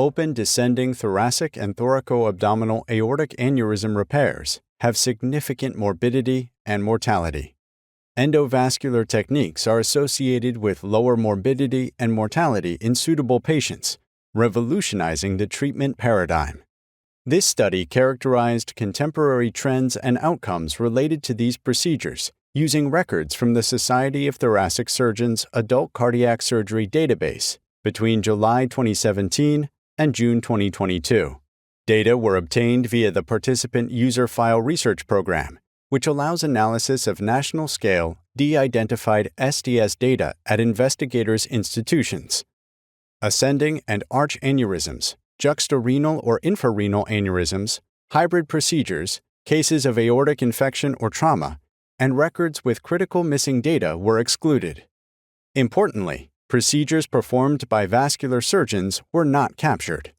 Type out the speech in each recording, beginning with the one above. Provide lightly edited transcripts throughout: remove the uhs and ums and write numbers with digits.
Open descending thoracic and thoracoabdominal aortic aneurysm repairs have significant morbidity and mortality. Endovascular techniques are associated with lower morbidity and mortality in suitable patients, revolutionizing the treatment paradigm. This study characterized contemporary trends and outcomes related to these procedures using records from the Society of Thoracic Surgeons Adult Cardiac Surgery database between July 2017 and June 2022. Data were obtained via the Participant User File Research Program, which allows analysis of national-scale, de-identified STS data at investigators' institutions. Ascending and arch aneurysms, juxtarenal or infrarenal aneurysms, hybrid procedures, cases of aortic infection or trauma, and records with critical missing data were excluded. Importantly, procedures performed by vascular surgeons were not captured.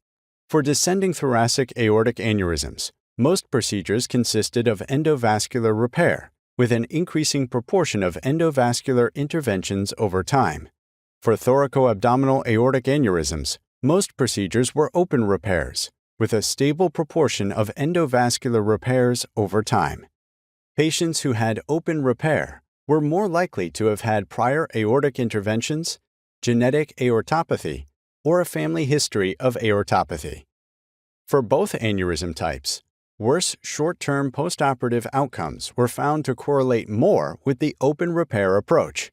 For descending thoracic aortic aneurysms, most procedures consisted of endovascular repair, with an increasing proportion of endovascular interventions over time. For thoracoabdominal aortic aneurysms, most procedures were open repairs, with a stable proportion of endovascular repairs over time. Patients who had open repair were more likely to have had prior aortic interventions, genetic aortopathy, or a family history of aortopathy. For both aneurysm types, worse short-term postoperative outcomes were found to correlate more with the open repair approach.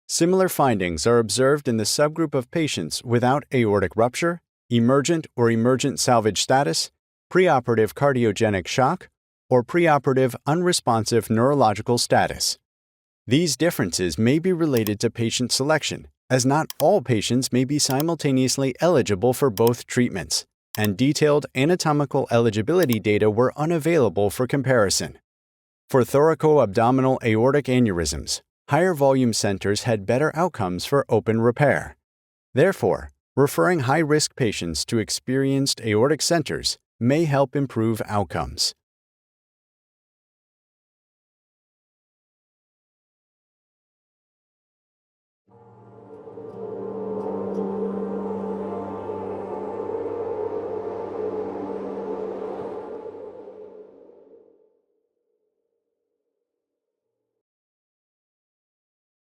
Similar findings are observed in the subgroup of patients without aortic rupture, emergent or emergent salvage status, preoperative cardiogenic shock, or preoperative unresponsive neurological status. These differences may be related to patient selection, as not all patients may be simultaneously eligible for both treatments, and detailed anatomical eligibility data were unavailable for comparison. For thoracoabdominal aortic aneurysms, higher volume centers had better outcomes for open repair. Therefore, referring high-risk patients to experienced aortic centers may help improve outcomes.